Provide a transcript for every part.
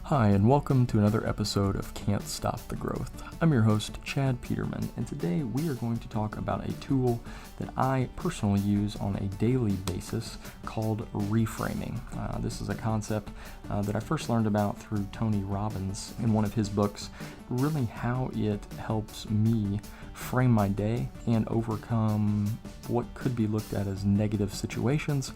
Hi, and welcome to another episode of Can't Stop the Growth. I'm your host, Chad Peterman, and today we are going to talk about a tool that I personally use on a daily basis called reframing. This is a concept that I first learned about through Tony Robbins in one of his books, really how it helps me frame my day and overcome what could be looked at as negative situations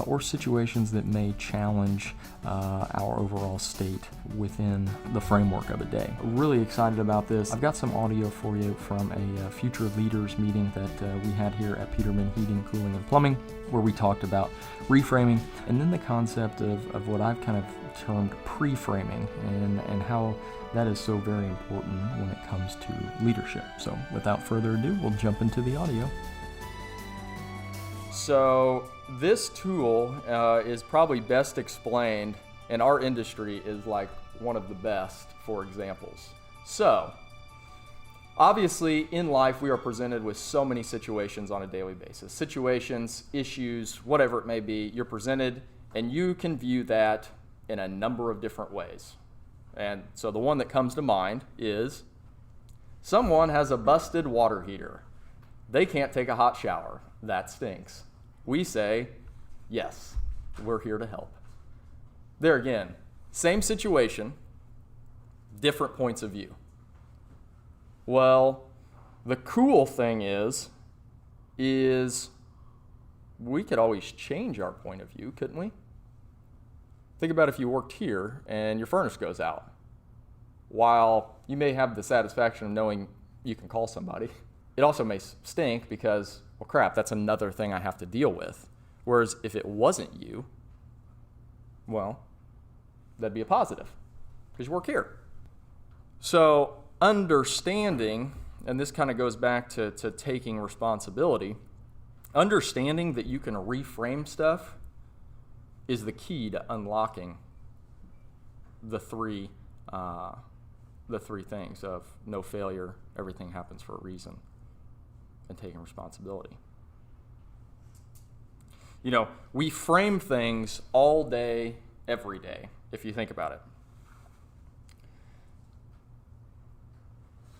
or situations that may challenge our overall state within the framework of a day. Really excited about this. I've got some audio for you from a future leaders meeting that we had here at Peterman Heating, Cooling, and Plumbing, where we talked about reframing and then the concept of what I've kind of termed pre-framing and how that is so very important when it comes to leadership. So without further ado, we'll jump into the audio. So this tool is probably best explained, and our industry is like one of the best for examples. So obviously in life we are presented with so many situations on a daily basis. Situations, issues, whatever it may be, you're presented and you can view that in a number of different ways. And so the one that comes to mind is someone has a busted water heater. They can't take a hot shower. That stinks. We say, yes, we're here to help. There again, same situation, different points of view. Well, the cool thing is we could always change our point of view, couldn't we? Think about if you worked here and your furnace goes out. While you may have the satisfaction of knowing you can call somebody, it also may stink because, well, crap, that's another thing I have to deal with. Whereas if it wasn't you, well, that'd be a positive because you work here. So understanding, and this kind of goes back to taking responsibility, understanding that you can reframe stuff is the key to unlocking the three things of no failure, everything happens for a reason, and taking responsibility. You know, we frame things all day, every day, if you think about it.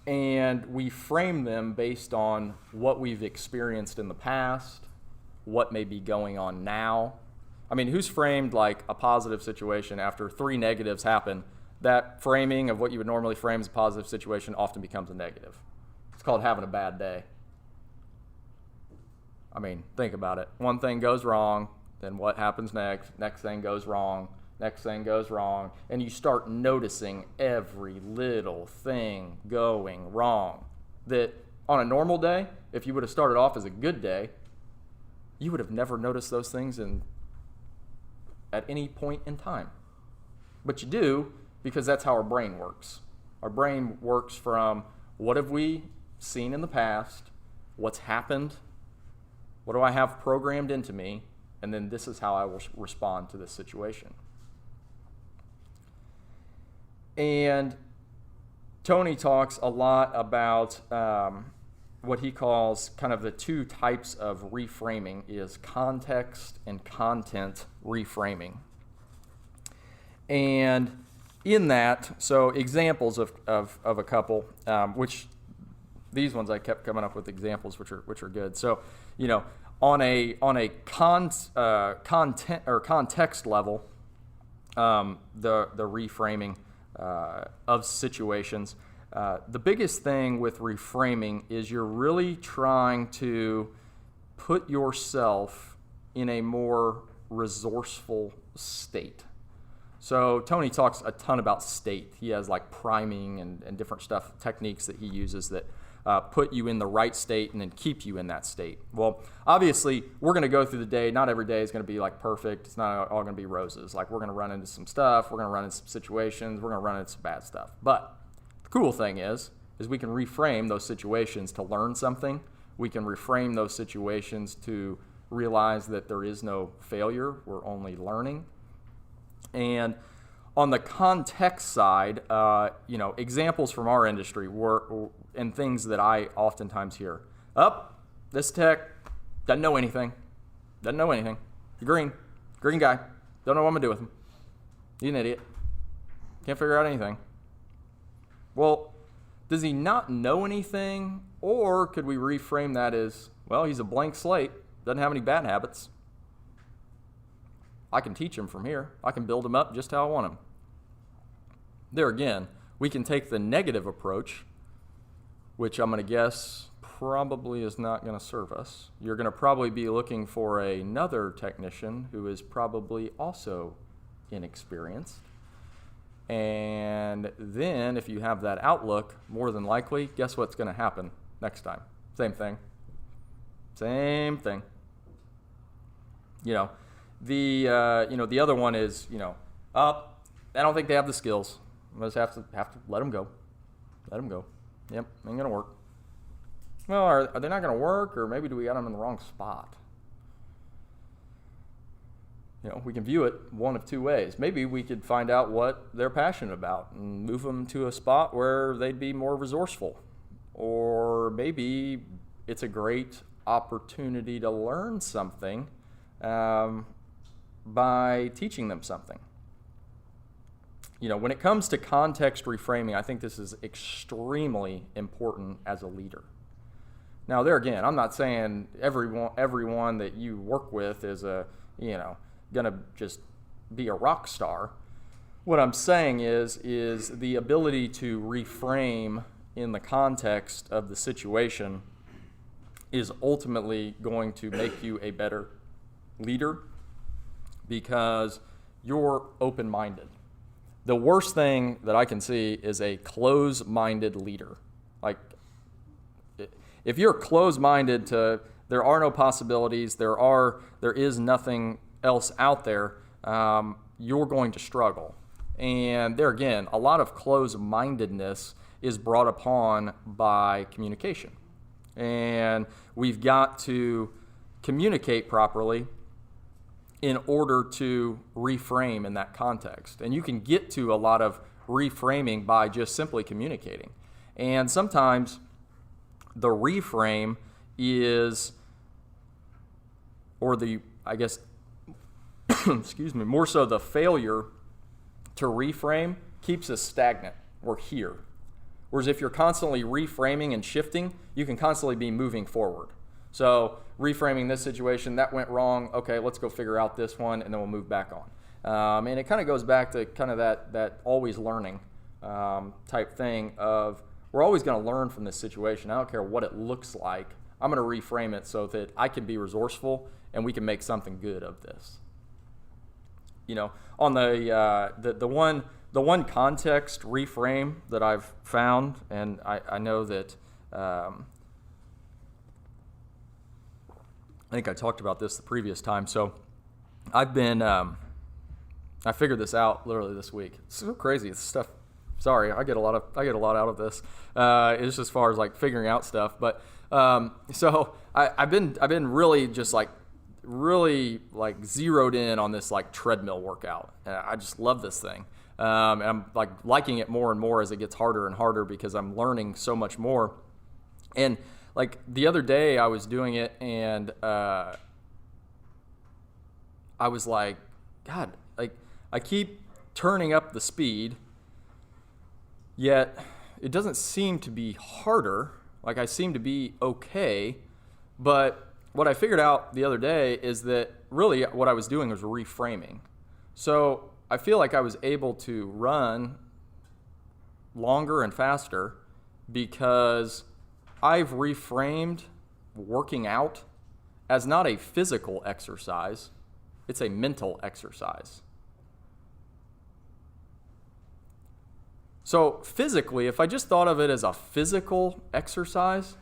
And we frame them based on what we've experienced in the past, what may be going on now. I mean, who's framed like a positive situation after 3 negatives happen? That framing of what you would normally frame as a positive situation often becomes a negative. It's called having a bad day. I mean, think about it. One thing goes wrong, then what happens next? Next thing goes wrong, next thing goes wrong, and you start noticing every little thing going wrong. That on a normal day, if you would have started off as a good day, you would have never noticed those things at any point in time. But you do because that's how our brain works. Our brain works from what have we seen in the past, what's happened, what do I have programmed into me, and then this is how I will respond to this situation. And Tony talks a lot about what he calls kind of the 2 types of reframing is context and content reframing. And in that, so examples of a couple, which these ones I kept coming up with examples which are good. So, you know, on a content or context level, the reframing of situations. The biggest thing with reframing is you're really trying to put yourself in a more resourceful state. So Tony talks a ton about state. He has like priming and different techniques that he uses that put you in the right state and then keep you in that state. Well, obviously, we're going to go through the day. Not every day is going to be like perfect. It's not all going to be roses. Like we're going to run into some stuff. We're going to run into some situations. We're going to run into some bad stuff. But the cool thing is we can reframe those situations to learn something. We can reframe those situations to realize that there is no failure. We're only learning. And on the context side, examples from our industry were and things that I oftentimes hear. This tech doesn't know anything. You're green guy. Don't know what I'm going to do with him. He's an idiot. Can't figure out anything. Well, does he not know anything? Or could we reframe that as, well, he's a blank slate, doesn't have any bad habits. I can teach him from here. I can build him up just how I want him. There again, we can take the negative approach, which I'm going to guess probably is not going to serve us. You're going to probably be looking for another technician who is probably also inexperienced. And then if you have that outlook, more than likely, guess what's going to happen next time? Same thing. Same thing. The other one is, I don't think they have the skills. I just have to let them go. Let them go. Yep, ain't gonna work. Well, are they not gonna work, or maybe do we got them in the wrong spot? We can view it one of two ways. Maybe we could find out what they're passionate about and move them to a spot where they'd be more resourceful. Or maybe it's a great opportunity to learn something by teaching them something. When it comes to context reframing, I think this is extremely important as a leader. Now, there again, I'm not saying everyone that you work with is going to just be a rock star. What I'm saying is the ability to reframe in the context of the situation is ultimately going to make you a better leader because you're open-minded. The worst thing that I can see is a close-minded leader. Like, if you're close-minded to there are no possibilities, there is nothing else out there, you're going to struggle. And there again, a lot of close-mindedness is brought upon by communication. And we've got to communicate properly in order to reframe in that context. And you can get to a lot of reframing by just simply communicating. And sometimes the reframe is, excuse me, more so the failure to reframe keeps us stagnant. We're here. Whereas if you're constantly reframing and shifting, you can constantly be moving forward. So reframing this situation, that went wrong. Okay, let's go figure out this one, and then we'll move back on. And it kind of goes back to kind of that always learning type thing of we're always going to learn from this situation. I don't care what it looks like. I'm going to reframe it so that I can be resourceful and we can make something good of this. On the one context reframe that I've found, and I know that I think I talked about this the previous time. So I've been, I figured this out literally this week. It's so crazy. It's stuff. Sorry, I get a lot out of this. It's as far as like figuring out stuff. But so I've been really just really zeroed in on this like treadmill workout. I just love this thing. And I'm liking it more and more as it gets harder and harder because I'm learning so much more. And like the other day I was doing it and I was like, God, like I keep turning up the speed, yet it doesn't seem to be harder. Like I seem to be okay, but what I figured out the other day is that really what I was doing was reframing. So I feel like I was able to run longer and faster because I've reframed working out as not a physical exercise, it's a mental exercise. So physically, if I just thought of it as a physical exercise,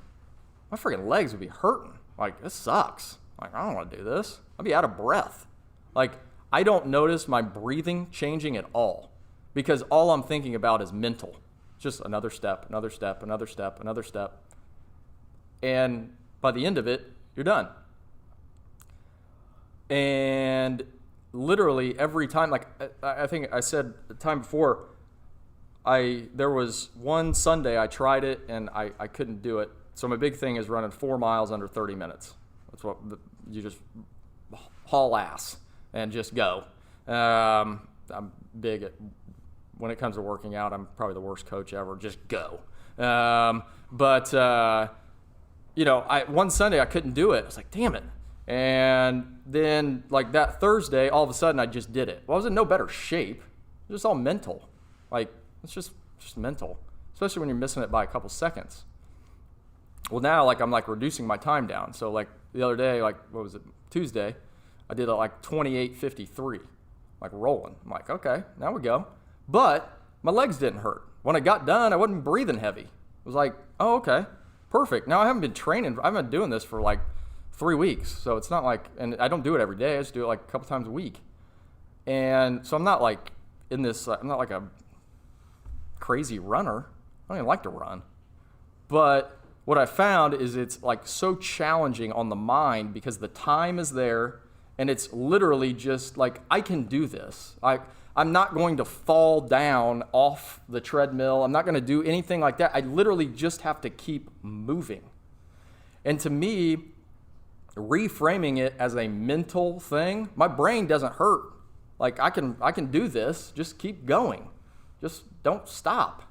my freaking legs would be hurting. Like, this sucks. Like, I don't want to do this. I'd be out of breath. Like, I don't notice my breathing changing at all because all I'm thinking about is mental. Just another step, another step, another step, another step. And by the end of it, you're done. And literally every time, like I think I said the time before, there was one Sunday I tried it and I couldn't do it. So my big thing is running 4 miles under 30 minutes. That's what you just haul ass and just go. I'm big at when it comes to working out, I'm probably the worst coach ever. Just go. But one Sunday I couldn't do it. I was like, damn it. And then like that Thursday, all of a sudden I just did it. Well, I was in no better shape. It was just all mental. Like, it's just mental, especially when you're missing it by a couple seconds. Well, now like I'm like reducing my time down. So like the other day, like what was it, Tuesday, I did like 28:53, like rolling. I'm like, okay, now we go. But my legs didn't hurt. When I got done, I wasn't breathing heavy. It was like, oh, okay, perfect. Now I haven't been training. I've been doing this for like 3 weeks. So it's not like, and I don't do it every day. I just do it like a couple times a week. And so I'm not like in this, I'm not like a crazy runner. I don't even like to run. But what I found is it's like so challenging on the mind because the time is there and it's literally just like, I can do this. I'm not going to fall down off the treadmill. I'm not going to do anything like that. I literally just have to keep moving. And to me, reframing it as a mental thing, my brain doesn't hurt. Like I can do this. Just keep going. Just don't stop.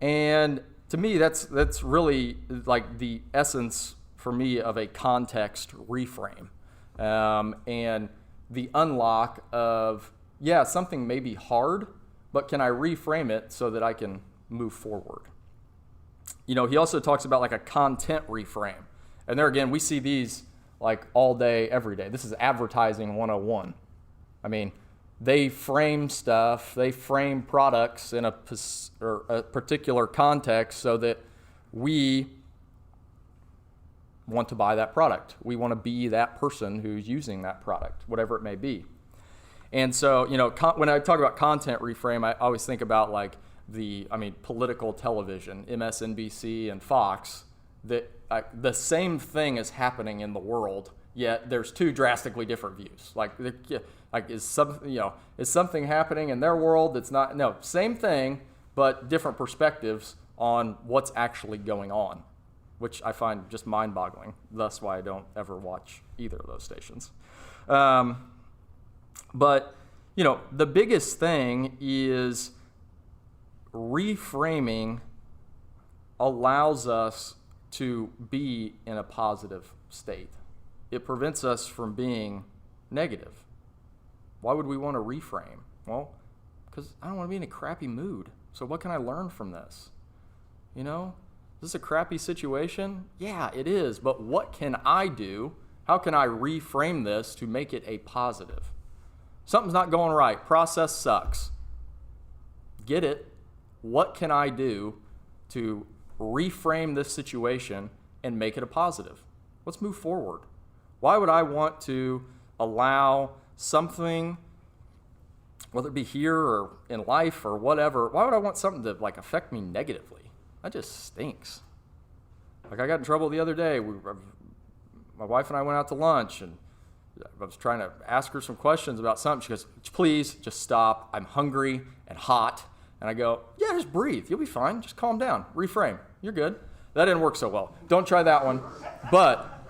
And to me, that's really like the essence for me of a context reframe, and the unlock of, yeah, something may be hard, but can I reframe it so that I can move forward? He also talks about like a content reframe. And there again, we see these like all day, every day. This is advertising 101. I mean, they frame stuff, they frame products in a particular context so that we want to buy that product. We want to be that person who's using that product, whatever it may be. And so, when I talk about content reframe, I always think about like political television, MSNBC and Fox, that the same thing is happening in the world, yet there's two drastically different views. Is something happening in their world that's not? No, same thing, but different perspectives on what's actually going on, which I find just mind-boggling. Thus why I don't ever watch either of those stations. But the biggest thing is reframing allows us to be in a positive state. It prevents us from being negative. Why would we want to reframe? Well, because I don't want to be in a crappy mood. So what can I learn from this? Is this a crappy situation? Yeah, it is. But what can I do? How can I reframe this to make it a positive? Something's not going right. Process sucks. Get it. What can I do to reframe this situation and make it a positive? Let's move forward. Why would I want to allow something, whether it be here or in life or whatever, why would I want something to like affect me negatively? That just stinks. Like I got in trouble the other day. My wife and I went out to lunch and I was trying to ask her some questions about something. She goes, please just stop. I'm hungry and hot. And I go, yeah, just breathe. You'll be fine. Just calm down. Reframe. You're good. That didn't work so well. Don't try that one. But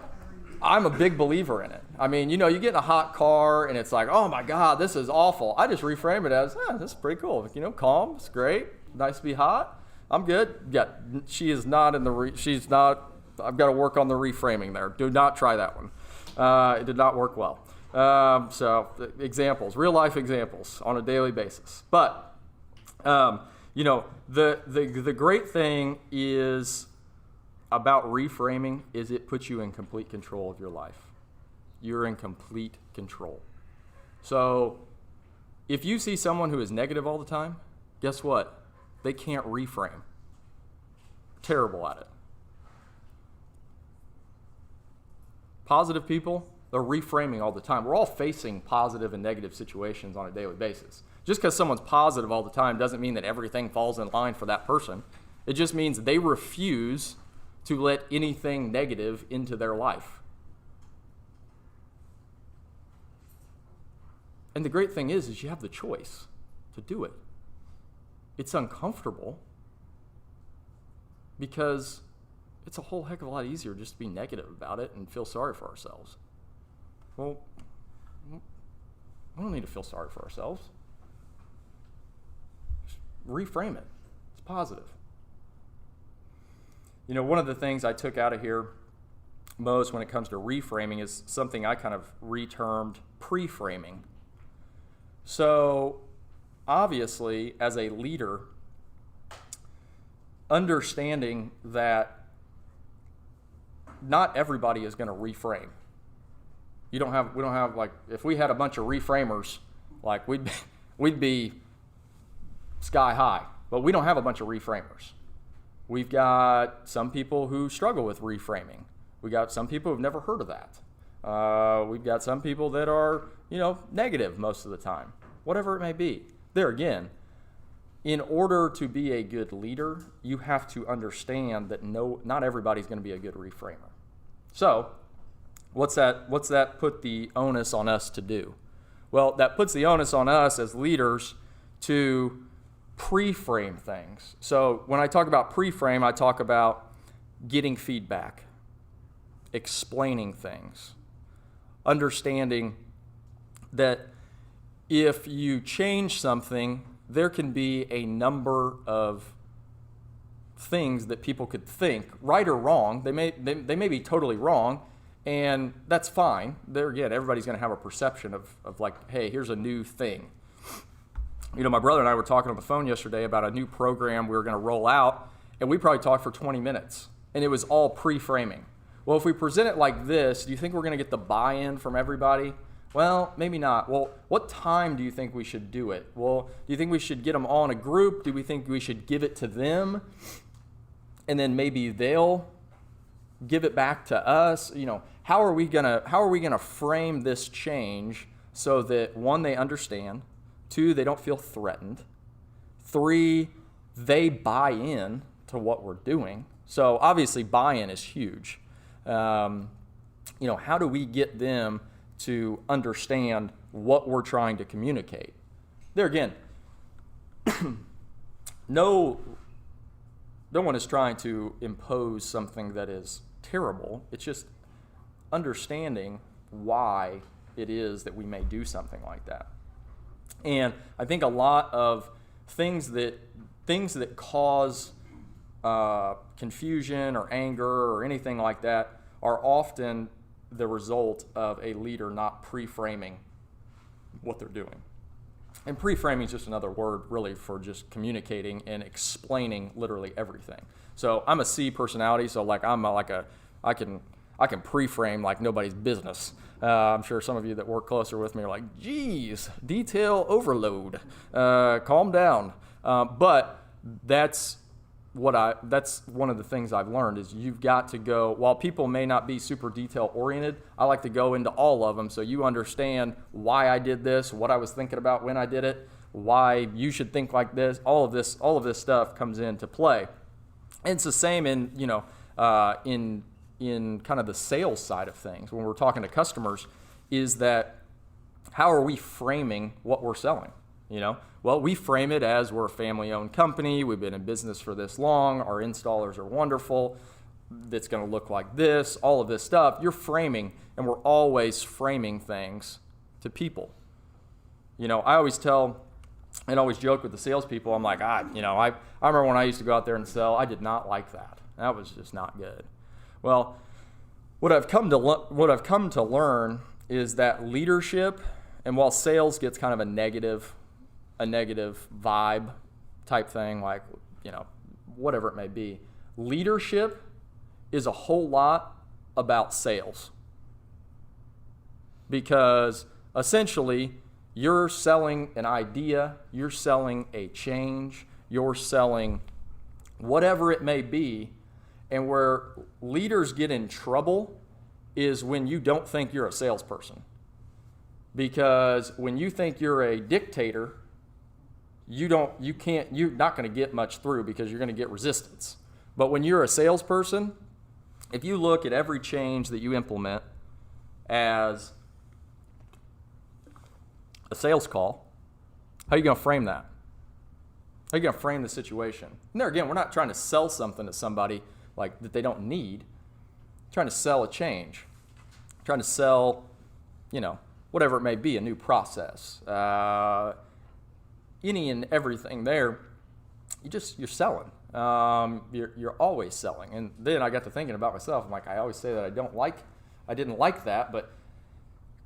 I'm a big believer in it. I mean, you get in a hot car and it's like, oh my God, this is awful. I just reframe it as, this is pretty cool. Calm. It's great. Nice to be hot. I'm good. Yeah, she is not in the, she's not, I've got to work on the reframing there. Do not try that one. It did not work well. So examples, real life examples on a daily basis. But, the great thing is about reframing is it puts you in complete control of your life. You're in complete control. So if you see someone who is negative all the time, guess what? They can't reframe. Terrible at it. Positive people, they're reframing all the time. We're all facing positive and negative situations on a daily basis. Just because someone's positive all the time doesn't mean that everything falls in line for that person. It just means they refuse to let anything negative into their life. And the great thing is you have the choice to do it. It's uncomfortable because it's a whole heck of a lot easier just to be negative about it and feel sorry for ourselves. Well, we don't need to feel sorry for ourselves. reframe it. It's positive. One of the things I took out of here most when it comes to reframing is something I kind of retermed pre-framing. So obviously, as a leader, understanding that not everybody is going to reframe. We don't have like, if we had a bunch of reframers, like we'd be sky high, but we don't have a bunch of reframers. We've got some people who struggle with reframing. We got some people who've never heard of that. We've got some people that are, negative most of the time, whatever it may be. There again, in order to be a good leader, you have to understand that not everybody's going to be a good reframer. So, what's that put the onus on us to do? Well, that puts the onus on us as leaders to pre-frame things. So when I talk about pre-frame, I talk about getting feedback, explaining things, understanding that if you change something, there can be a number of things that people could think, right or wrong. They may be totally wrong, and that's fine. There again, everybody's going to have a perception of like, hey, here's a new thing. My brother and I were talking on the phone yesterday about a new program we were going to roll out, and we probably talked for 20 minutes, and it was all pre-framing. Well, if we present it like this, do you think we're going to get the buy-in from everybody? Well, maybe not. Well, what time do you think we should do it? Well, do you think we should get them all in a group? Do we think we should give it to them, and then maybe they'll give it back to us? How are we gonna frame this change so that, one, they understand, two, they don't feel threatened, three, they buy in to what we're doing. So obviously buy-in is huge. How do we get them to understand what we're trying to communicate? There again, no one is trying to impose something that is terrible. It's just understanding why it is that we may do something like that. And I think a lot of things that cause confusion or anger or anything like that are often the result of a leader not pre-framing what they're doing. And pre-framing is just another word really for just communicating and explaining literally everything. So I'm a C personality, so like I can pre-frame like nobody's business. I'm sure some of you that work closer with me are like, geez, detail overload, calm down. But that's one of the things I've learned is you've got to go, while people may not be super detail oriented, I like to go into all of them so you understand why I did this, what I was thinking about when I did it, why you should think like this. All of this stuff comes into play. And it's the same in kind of the sales side of things when we're talking to customers, is that how are we framing what we're selling? Well, we frame it as we're a family-owned company. We've been in business for this long. Our installers are wonderful. It's going to look like this, all of this stuff. You're framing, and we're always framing things to people. I always tell and always joke with the salespeople. I'm like, I remember when I used to go out there and sell, I did not like that. That was just not good. Well, what I've come to learn is that leadership, and while sales gets kind of a negative vibe type thing, like, whatever it may be, leadership is a whole lot about sales. Because essentially, you're selling an idea, you're selling a change, you're selling whatever it may be. And where leaders get in trouble is when you don't think you're a salesperson. Because when you think you're a dictator, you're not going to get much through because you're going to get resistance. But when you're a salesperson, if you look at every change that you implement as a sales call, how are you going to frame that? How are you going to frame the situation? And there again, we're not trying to sell something to somebody like that they don't need. We're trying to sell a change. We're trying to sell, whatever it may be, a new process. Any and everything there. you're selling. You're always selling. And then I got to thinking about myself. I'm like, I always say that I didn't like that, but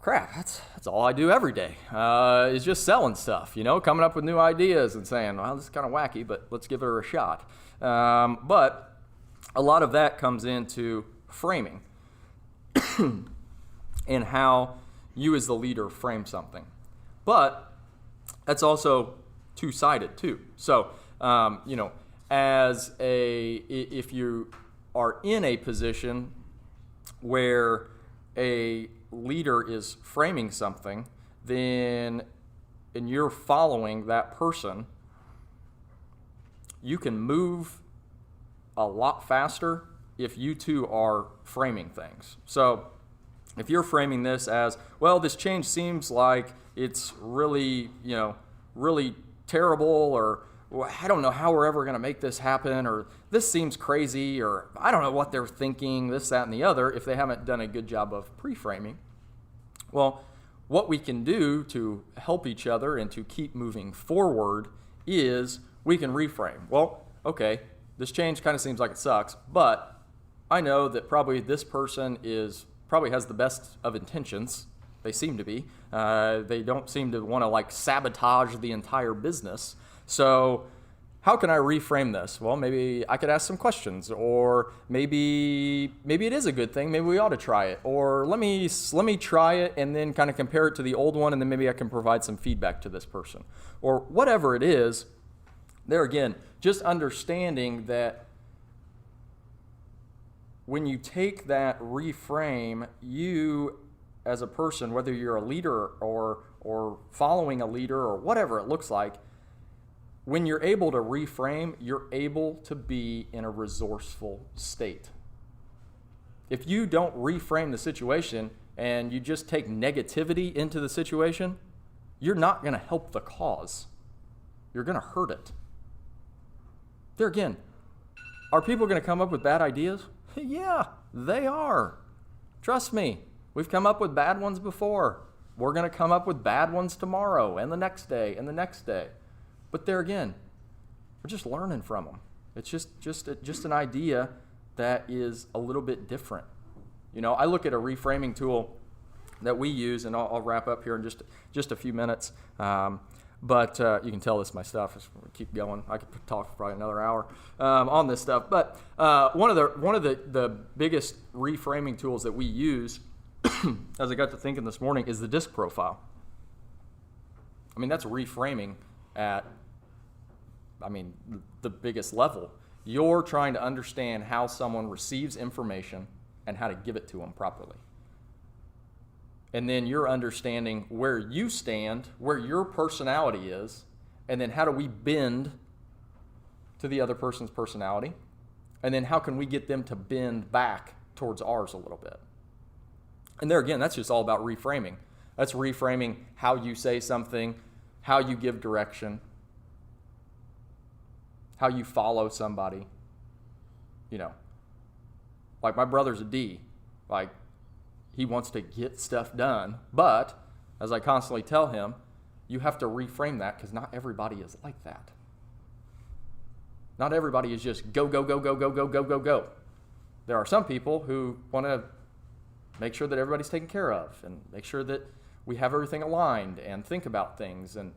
crap, that's all I do every day, is just selling stuff, coming up with new ideas and saying, well, this is kind of wacky, but let's give it a shot. But a lot of that comes into framing and how you as the leader frame something. But that's also two-sided too. So, if you are in a position where a leader is framing something, and you're following that person, you can move a lot faster if you two are framing things. So if you're framing this as, well, this change seems like it's really, really terrible, or well, I don't know how we're ever going to make this happen, or this seems crazy, or I don't know what they're thinking, this, that, and the other, if they haven't done a good job of pre-framing. Well, what we can do to help each other and to keep moving forward is we can reframe. Well, okay, this change kind of seems like it sucks, but I know that probably this person probably has the best of intentions. They seem to be. They don't seem to want to sabotage the entire business. So how can I reframe this? Well, maybe I could ask some questions, or maybe it is a good thing. Maybe we ought to try it, or let me try it and then kind of compare it to the old one, and then maybe I can provide some feedback to this person, or whatever it is. There again, just understanding that when you take that reframe, you as a person, whether you're a leader or following a leader or whatever it looks like, when you're able to reframe, you're able to be in a resourceful state. If you don't reframe the situation and you just take negativity into the situation, you're not going to help the cause. You're going to hurt it. There again, are people going to come up with bad ideas? Yeah, they are. Trust me, we've come up with bad ones before. We're going to come up with bad ones tomorrow and the next day and the next day. But there again, we're just learning from them. It's just an idea that is a little bit different. I look at a reframing tool that we use, and I'll wrap up here in just a few minutes. But you can tell this is my stuff. We'll keep going. I could talk for probably another hour on this stuff. But one of the biggest reframing tools that we use, as I got to thinking this morning, is the disc profile. I mean, that's reframing at the biggest level. You're trying to understand how someone receives information and how to give it to them properly. And then you're understanding where you stand, where your personality is, and then how do we bend to the other person's personality? And then how can we get them to bend back towards ours a little bit? And there again, that's just all about reframing. That's reframing how you say something, how you give direction, how you follow somebody. Like my brother's a D. He wants to get stuff done, but as I constantly tell him, you have to reframe that because not everybody is like that. Not everybody is just go, go, go, go, go, go, go, go, go. There are some people who want to make sure that everybody's taken care of and make sure that we have everything aligned and think about things and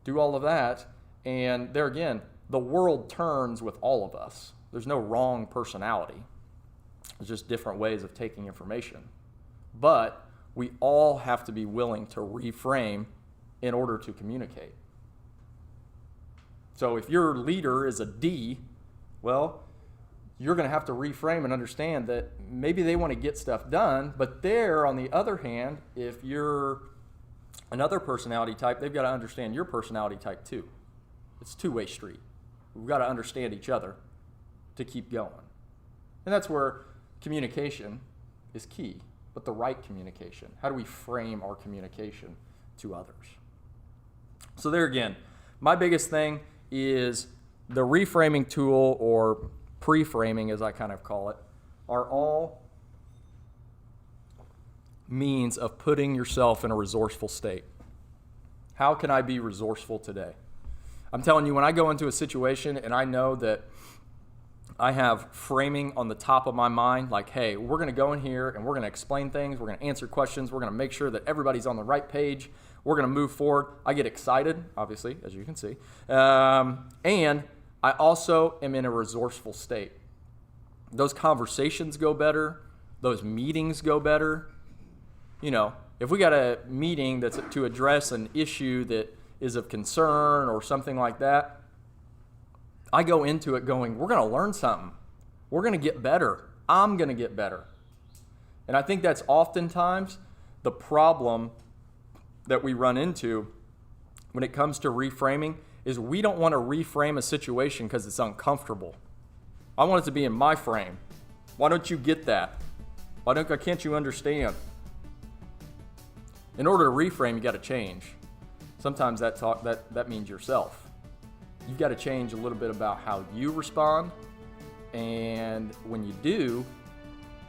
do all of that. And there again, the world turns with all of us. There's no wrong personality. It's just different ways of taking information. But we all have to be willing to reframe in order to communicate. So if your leader is a D, well, you're going to have to reframe and understand that maybe they want to get stuff done, but there, on the other hand, if you're another personality type, they've got to understand your personality type too. It's a two-way street. We've got to understand each other to keep going. And that's where communication is key, but the right communication. How do we frame our communication to others? So there again, my biggest thing is the reframing tool, or pre-framing as I kind of call it, are all means of putting yourself in a resourceful state. How can I be resourceful today? I'm telling you, when I go into a situation and I know that I have framing on the top of my mind, like, hey, we're going to go in here and we're going to explain things, we're going to answer questions, we're going to make sure that everybody's on the right page, we're going to move forward. I get excited, obviously, as you can see. And I also am in a resourceful state. Those conversations go better. Those meetings go better. You know, if we got a meeting that's to address an issue that is of concern or something like that, I go into it going, we're going to learn something. We're going to get better. I'm going to get better. And I think that's oftentimes the problem that we run into when it comes to reframing is we don't want to reframe a situation because it's uncomfortable. I want it to be in my frame. Why don't you get that? Can't you understand? In order to reframe, you got to change. Sometimes that means yourself. You've got to change a little bit about how you respond, and when you do,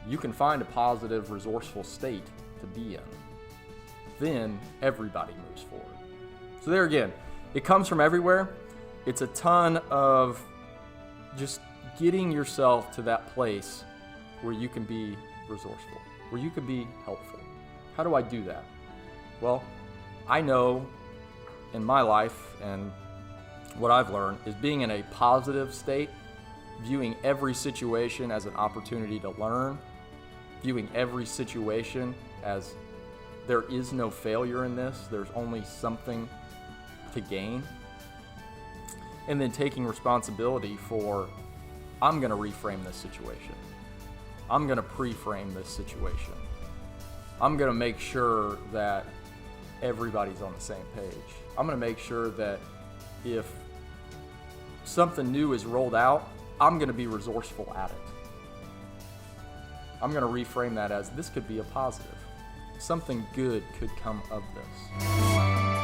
you can find a positive, resourceful state to be in. Then everybody moves forward. So there again, it comes from everywhere. It's a ton of just getting yourself to that place where you can be resourceful, where you can be helpful. How do I do that? Well, I know in my life, and what I've learned is being in a positive state, viewing every situation as an opportunity to learn, viewing every situation as there is no failure in this, there's only something to gain, and then taking responsibility for, I'm going to reframe this situation. I'm going to pre-frame this situation. I'm going to make sure that everybody's on the same page. I'm going to make sure that if something new is rolled out, I'm going to be resourceful at it. I'm going to reframe that as this could be a positive. Something good could come of this.